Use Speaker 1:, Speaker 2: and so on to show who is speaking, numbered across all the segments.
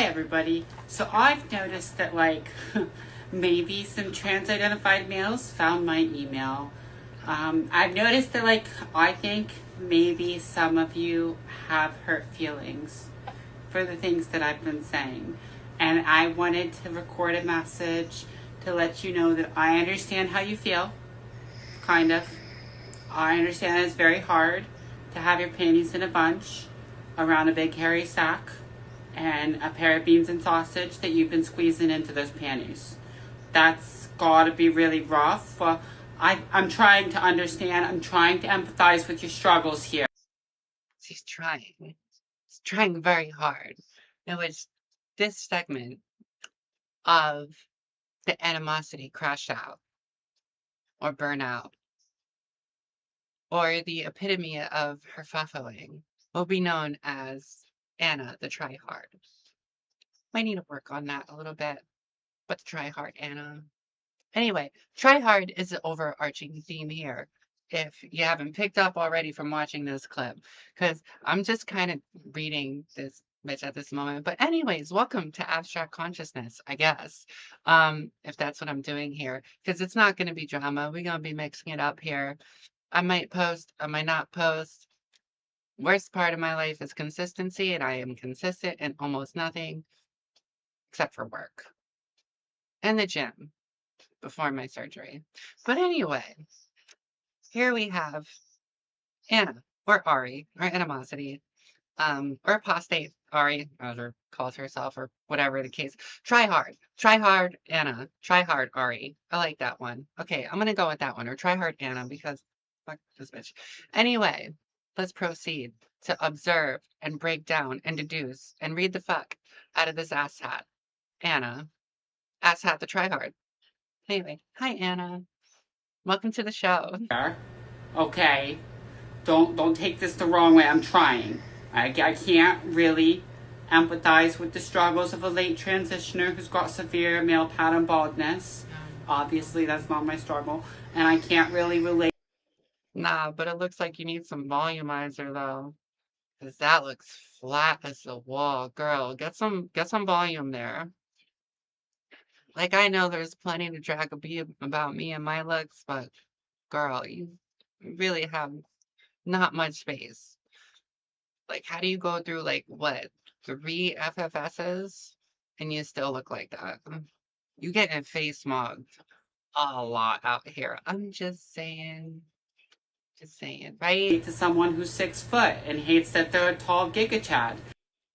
Speaker 1: Hi everybody. So I've noticed that maybe some trans-identified males found my email. I've noticed that I think maybe some of you have hurt feelings for the things that I've been saying. And I wanted to record a message to let you know that I understand how you feel, kind of. I understand it's very hard to have your panties in a bunch around a big hairy sack and a pair of beans and sausage that you've been squeezing into those panties. That's gotta be really rough. Well, I'm trying to understand. I'm trying to empathize with your struggles here.
Speaker 2: She's trying. She's trying very hard. It was this segment of the animosity crash out or burnout or the epitome of her fuffling will be known as Anna the tryhard. Might need to work on that a little bit, but the tryhard Anna. Anyway, tryhard is the overarching theme here. If you haven't picked up already from watching this clip, because I'm just kind of reading this bitch at this moment. But anyways, welcome to abstract consciousness, I guess. If that's what I'm doing here, because it's not going to be drama. We're going to be mixing it up here. I might post, I might not post. Worst part of my life is consistency, and I am consistent in almost nothing except for work and the gym before my surgery. But anyway, here we have Anna, or Ari, or Animosity, or Apostate Ari, as her calls herself, or whatever the case. Try hard, Anna. Try hard, Ari. I like that one. Okay, I'm gonna go with that one, or try hard, Anna, because fuck this bitch. Anyway, let's proceed to observe and break down and deduce and read the fuck out of this asshat. Anna, asshat the try hard. Anyway, hi Anna. Welcome to the show.
Speaker 1: Okay? Don't take this the wrong way. I'm trying. I can't really empathize with the struggles of a late transitioner who's got severe male pattern baldness. Obviously, that's not my struggle. And I can't really relate.
Speaker 2: Nah, but it looks like you need some volumizer though. Cause that looks flat as the wall. Girl, get some volume there. Like I know there's plenty to drag a beat about me and my looks, but girl, you really have not much space. Like how do you go through like what, 3 FFSs and you still look like that? You getting face mogged a lot out here. I'm just saying, right?
Speaker 1: To someone who's 6 foot and hates that they're a tall giga chad.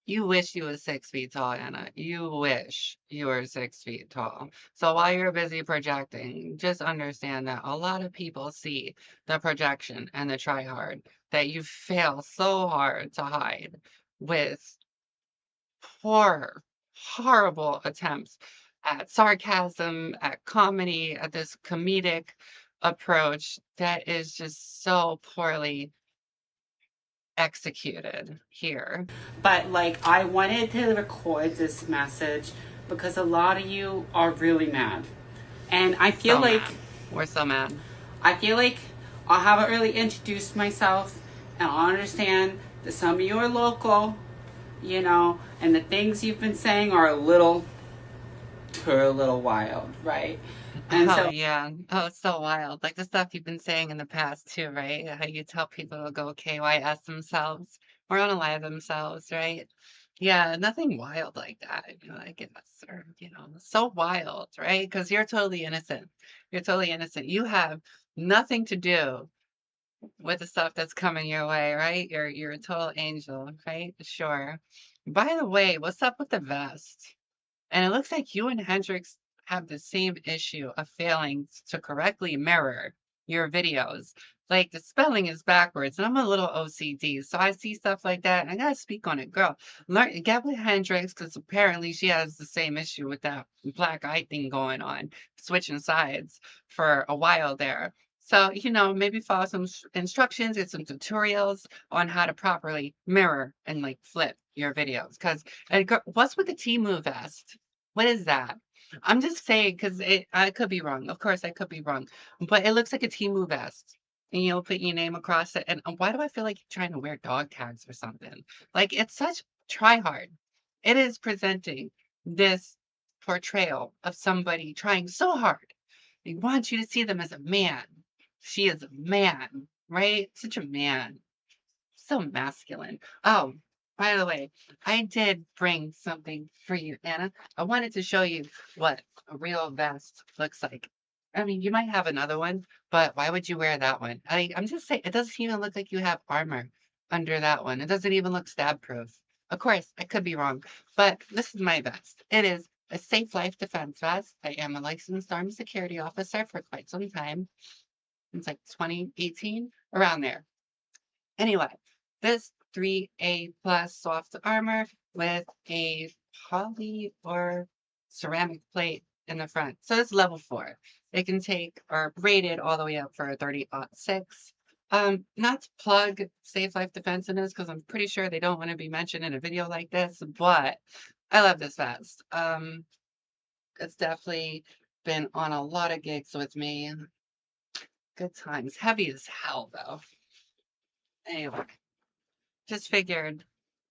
Speaker 2: You wish you was 6 feet tall, Anna. You wish you were 6 feet tall. So while you're busy projecting, just understand that a lot of people see the projection and the try hard that you fail so hard to hide with horror, horrible attempts at sarcasm, at comedy, at this comedic approach that is just so poorly executed here.
Speaker 1: But I wanted to record this message because a lot of you are really mad. And
Speaker 2: So mad. We're so mad.
Speaker 1: I feel like I haven't really introduced myself, and I understand that some of you are local, and the things you've been saying are a little wild, right? And
Speaker 2: Oh
Speaker 1: so
Speaker 2: yeah. Oh, it's so wild. Like the stuff you've been saying in the past too, right? How you tell people to go KYS themselves or unalive themselves, right? Yeah, nothing wild like that, I guess, or so wild, right? Because you're totally innocent. You're totally innocent. You have nothing to do with the stuff that's coming your way, right? You're a total angel, right? Sure. By the way, what's up with the vest? And it looks like you and Hendrix have the same issue of failing to correctly mirror your videos. Like the spelling is backwards, and I'm a little OCD, so I see stuff like that, and I gotta speak on it, girl. Learn, get with Hendrix, because apparently she has the same issue with that black eye thing going on, switching sides for a while there. So, maybe follow some instructions, get some tutorials on how to properly mirror and like flip your videos. Because what's with the Temu vest? What is that? I'm just saying because I could be wrong. Of course, I could be wrong, but it looks like a Temu vest, and you'll put your name across it. And why do I feel like you're trying to wear dog tags or something? Like it's such try hard. It is presenting this portrayal of somebody trying so hard. They want you to see them as a man. She is a man, right? Such a man. So masculine. Oh, by the way, I did bring something for you, Anna. I wanted to show you what a real vest looks like. I mean, you might have another one, but why would you wear that one? I'm just saying, it doesn't even look like you have armor under that one. It doesn't even look stab proof. Of course, I could be wrong, but this is my vest. It is a safe life defense vest. I am a licensed armed security officer for quite some time. It's like 2018, around there. Anyway, this 3A plus soft armor with a poly or ceramic plate in the front. So it's level 4. It can take or rated all the way up for a 30-06. Not to plug Safe Life Defense in this because I'm pretty sure they don't want to be mentioned in a video like this, but I love this vest. It's definitely been on a lot of gigs with me. Good times. Heavy as hell though. Anyway, just figured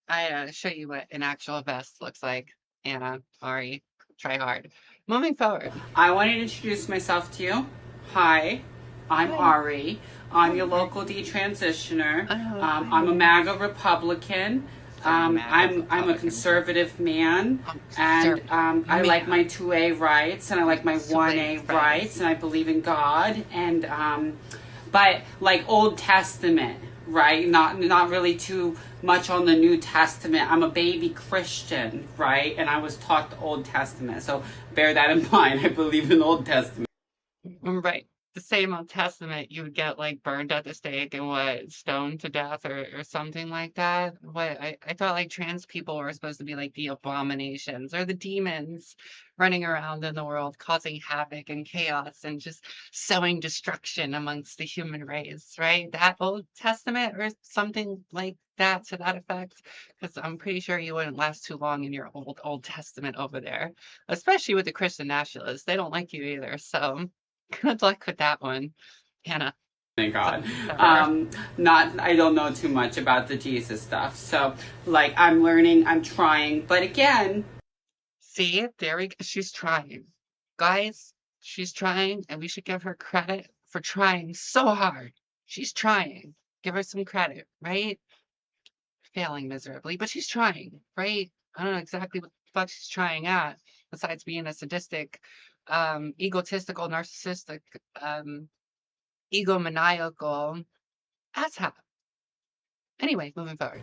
Speaker 2: I show you what an actual vest looks like. Anna, Ari, try hard. Moving forward.
Speaker 1: I want to introduce myself to you. Hi, I'm
Speaker 2: Hi.
Speaker 1: Ari. I'm
Speaker 2: Hi,
Speaker 1: your local
Speaker 2: Ari.
Speaker 1: detransitioner.
Speaker 2: Oh,
Speaker 1: I'm a
Speaker 2: hi.
Speaker 1: MAGA Republican.
Speaker 2: A MAGA
Speaker 1: I'm a
Speaker 2: Republican.
Speaker 1: conservative man,
Speaker 2: I'm
Speaker 1: and
Speaker 2: conservative
Speaker 1: I like my
Speaker 2: man.
Speaker 1: 2A rights, and I like my
Speaker 2: Sway
Speaker 1: 1A rights,
Speaker 2: rights.
Speaker 1: and I believe in God, and but like Old Testament, right? Not really too much on the New Testament. I'm a baby Christian, right? And I was taught the Old Testament, so bear that in mind. I believe in the Old Testament.
Speaker 2: Right. The same Old Testament, you would get like burned at the stake and what, stoned to death or something like that. What I thought like trans people were supposed to be like the abominations or the demons running around in the world causing havoc and chaos and just sowing destruction amongst the human race, right? That Old Testament or something like that to that effect. Because I'm pretty sure you wouldn't last too long in your Old Testament over there, especially with the Christian nationalists. They don't like you either. So good luck with that one, Hannah.
Speaker 1: Thank
Speaker 2: So
Speaker 1: God.
Speaker 2: better.
Speaker 1: Not, I don't know too much about the Jesus stuff. So, like, I'm learning, I'm trying. But again,
Speaker 2: See, there we go. She's trying. Guys, she's trying, and we should give her credit for trying so hard. She's trying. Give her some credit, right? Failing miserably, but she's trying, right? I don't know exactly what the fuck she's trying at, besides being a sadistic, egotistical, narcissistic, egomaniacal asshat. Anyway, moving forward.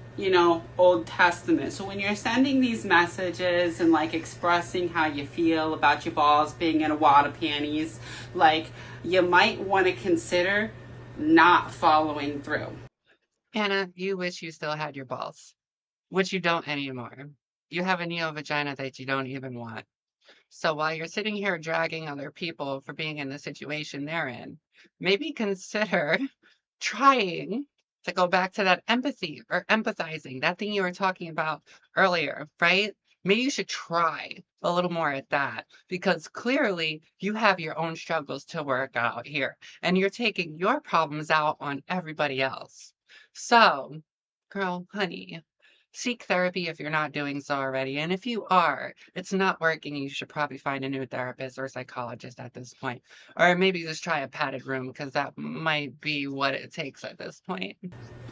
Speaker 1: Old Testament. So when you're sending these messages and like expressing how you feel about your balls being in a wad of panties, like you might want to consider not following through.
Speaker 2: Hannah, you wish you still had your balls, which you don't anymore. You have a neo vagina that you don't even want. So while you're sitting here dragging other people for being in the situation they're in, maybe consider trying to go back to that empathy or empathizing, that thing you were talking about earlier, right? Maybe you should try a little more at that because clearly you have your own struggles to work out here and you're taking your problems out on everybody else. So, girl, honey, seek therapy if you're not doing so already. And if you are, it's not working, you should probably find a new therapist or psychologist at this point. Or maybe just try a padded room because that might be what it takes at this point.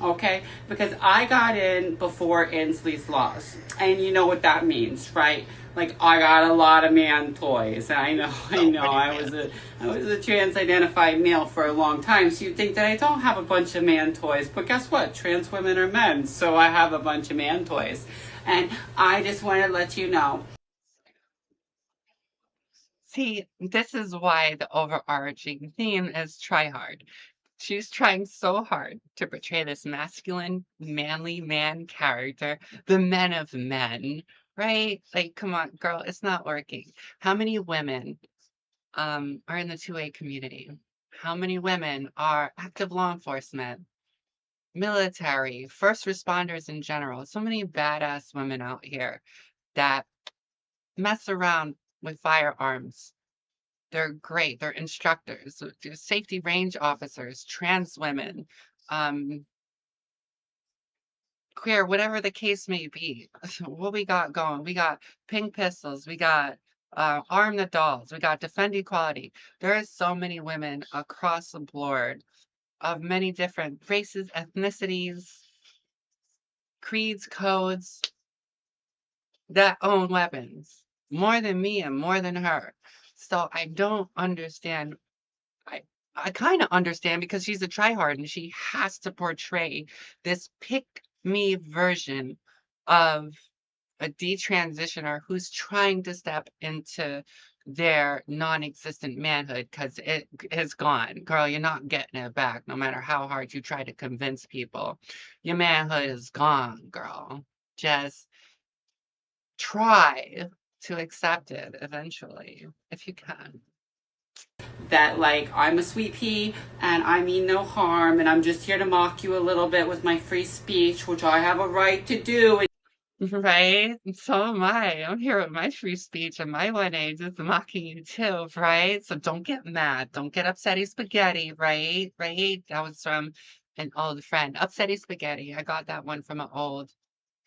Speaker 1: Okay, because I got in before Inslee's laws, and you know what that means, right? Like I got a lot of man toys. I know, I
Speaker 2: So
Speaker 1: know.
Speaker 2: many
Speaker 1: I was a trans-identified male for a long time, so you'd think that I don't have a bunch of man toys, but guess what? Trans women are men, so I have a bunch of man toys, and I just want to let you know.
Speaker 2: See, this is why the overarching theme is try hard. She's trying so hard to portray this masculine, manly man character, the men of men, right? Like, come on, girl, it's not working. How many women are in the 2A community? How many women are active law enforcement, military, first responders in general? So many badass women out here that mess around with firearms. They're great. They're instructors, they're safety range officers, trans women, um, queer, whatever the case may be. What we got going? We got pink pistols. We got arm the dolls. We got defend equality. There is so many women across the board of many different races, ethnicities, creeds, codes that own weapons more than me and more than her. So I don't understand. I I kind of understand because she's a tryhard and she has to portray this pick me version of a detransitioner who's trying to step into their non-existent manhood because it is gone. Girl, you're not getting it back no matter how hard you try to convince people. Your manhood is gone, girl. Just try to accept it eventually if you can.
Speaker 1: That like I'm a sweet pea and I mean no harm and I'm just here to mock you a little bit with my free speech, which I have a right to do.
Speaker 2: Right? And so am I. I'm here with my free speech and my 1A just mocking you too, right? So don't get mad. Don't get upsetty spaghetti, right? Right? That was from an old friend. Upsetty spaghetti. I got that one from an old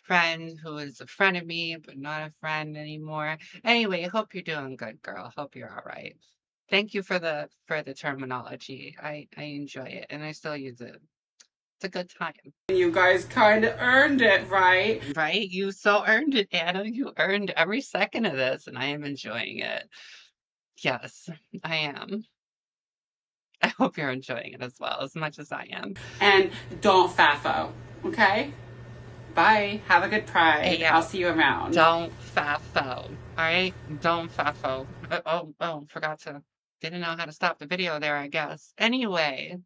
Speaker 2: friend who is a friend of me, but not a friend anymore. Anyway, I hope you're doing good, girl. Hope you're all right. Thank you for the terminology. I enjoy it and I still use it. It's a good time.
Speaker 1: You guys kind of earned it, right?
Speaker 2: Right? You so earned it, Anna. You earned every second of this, and I am enjoying it. Yes, I am. I hope you're enjoying it as well, as much as I am.
Speaker 1: And don't FAFO, okay? Bye. Have a good
Speaker 2: Hey,
Speaker 1: pride. I'll
Speaker 2: yo,
Speaker 1: see you around.
Speaker 2: don't fafo. All right? Don't fafo. Forgot to, didn't know how to stop the video there, I guess. Anyway,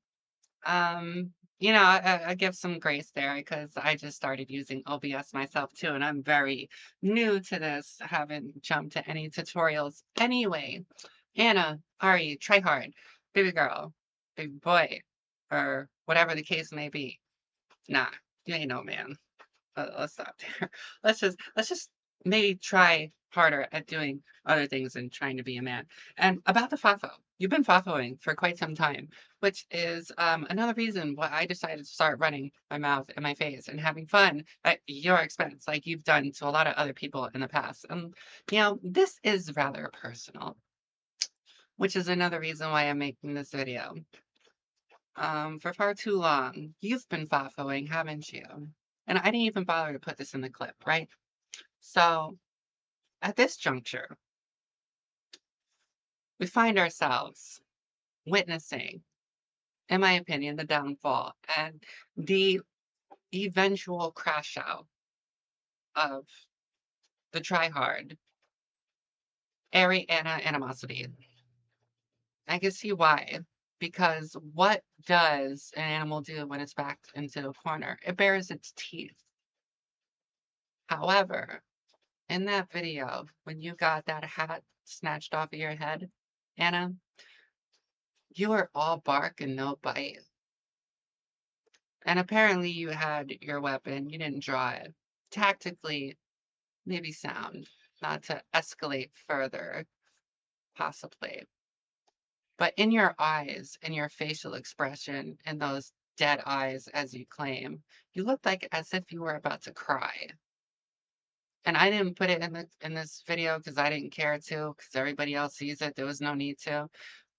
Speaker 2: Um, I give some grace there because I just started using OBS myself too, and I'm very new to this. Haven't jumped to any tutorials. Anyway, Anna, Ari, try hard, baby girl, baby boy, or whatever the case may be. Nah, you ain't no man. Let's stop there. Let's just maybe try harder at doing other things and trying to be a man. And about the FAFO, you've been FAFOing for quite some time, which is another reason why I decided to start running my mouth and my face and having fun at your expense, like you've done to a lot of other people in the past. This is rather personal, which is another reason why I'm making this video. For far too long, you've been FAFOing, haven't you? And I didn't even bother to put this in the clip, right? So at this juncture, we find ourselves witnessing, in my opinion, the downfall and the eventual crash out of the tryhard, Anna Annamosity. I can see why. Because what does an animal do when it's backed into a corner? It bares its teeth. However, in that video, when you got that hat snatched off of your head, Anna, you were all bark and no bite. And apparently you had your weapon, you didn't draw it. Tactically, maybe sound, not to escalate further, possibly. But in your eyes, in your facial expression, in those dead eyes, as you claim, you looked like as if you were about to cry. And I didn't put it in this video because I didn't care to, because everybody else sees it. There was no need to.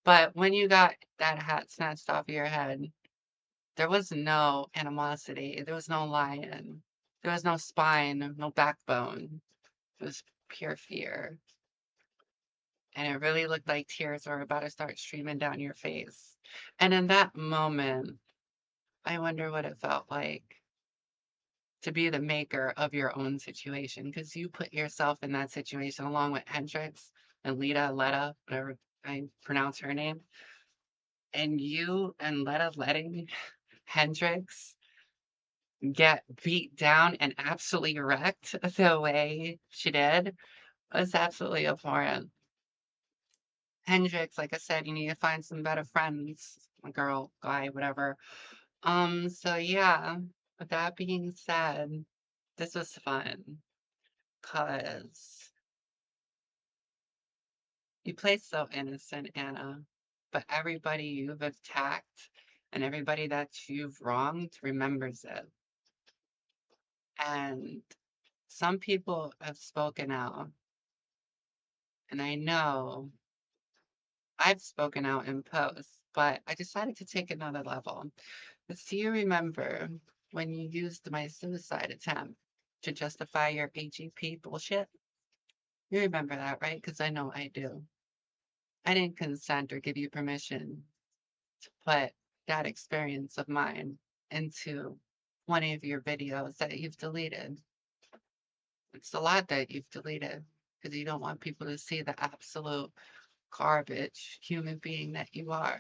Speaker 2: But when you got that hat snatched off of your head, there was no animosity. There was no lion. There was no spine, no backbone. It was pure fear. And it really looked like tears were about to start streaming down your face. And in that moment, I wonder what it felt like to be the maker of your own situation because you put yourself in that situation along with Hendrix and Letta, whatever I pronounce her name. And you and Letta letting Hendrix get beat down and absolutely wrecked the way she did was absolutely abhorrent. Hendrix, like I said, you need to find some better friends, a girl, guy, whatever. So yeah, with that being said, this was fun because you play so innocent, Anna, but everybody you've attacked and everybody that you've wronged remembers it. And some people have spoken out, and I know I've spoken out in posts, but I decided to take another level. Do you remember when you used my suicide attempt to justify your AGP bullshit? You remember that, right? Because I know I do. I didn't consent or give you permission to put that experience of mine into one of your videos that you've deleted. It's a lot that you've deleted because you don't want people to see the absolute garbage human being that you are,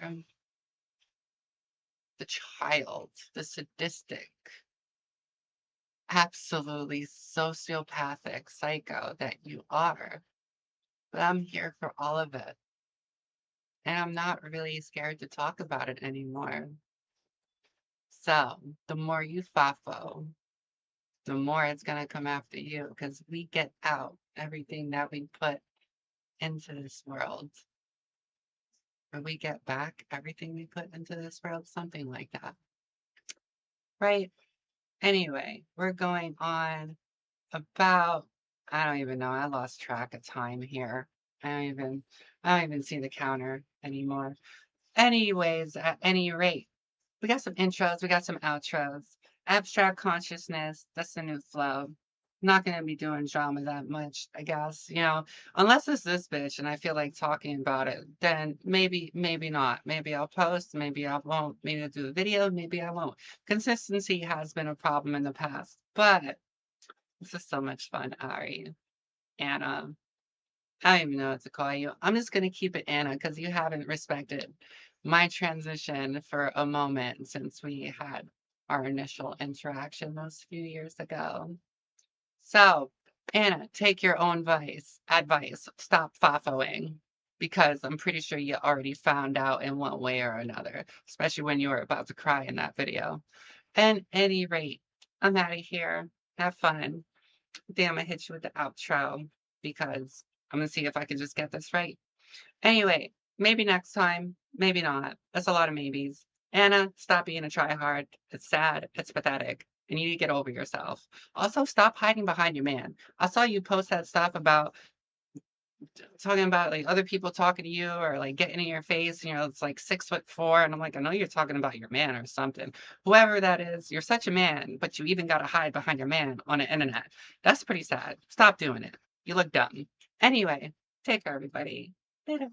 Speaker 2: the child, the sadistic, absolutely sociopathic psycho that you are. But I'm here for all of it. And I'm not really scared to talk about it anymore. So the more you fafo, the more it's going to come after you because we get out everything that we put into this world. Or we get back everything we put into this world, something like that. Right? Anyway, we're going on about, I don't even know, I lost track of time here. I don't even see the counter anymore. Anyways, at any rate, we got some intros, we got some outros. Abstract consciousness, that's the new flow. I'm not gonna be doing drama that much, I guess, unless it's this bitch and I feel like talking about it, then maybe not. Maybe I'll post, maybe I won't, maybe I'll do a video, maybe I won't. Consistency has been a problem in the past, but this is so much fun, Ari. Anna. I don't even know what to call you. I'm just gonna keep it Anna because you haven't respected my transition for a moment since we had our initial interaction those few years ago. So, Anna, take your own advice. Stop fafoing because I'm pretty sure you already found out in one way or another, especially when you were about to cry in that video. At any rate, I'm out of here. Have fun. Damn, I hit you with the outro because I'm gonna see if I can just get this right. Anyway, maybe next time, maybe not. That's a lot of maybes. Anna, stop being a tryhard. It's sad. It's pathetic. And you need to get over yourself. Also, stop hiding behind your man. I saw you post that stuff about talking about like other people talking to you or like getting in your face, and it's like 6'4", and I'm like, I know you're talking about your man or something. Whoever that is, you're such a man, but you even gotta hide behind your man on the internet. That's pretty sad. Stop doing it. You look dumb. Anyway, take care, everybody. Later.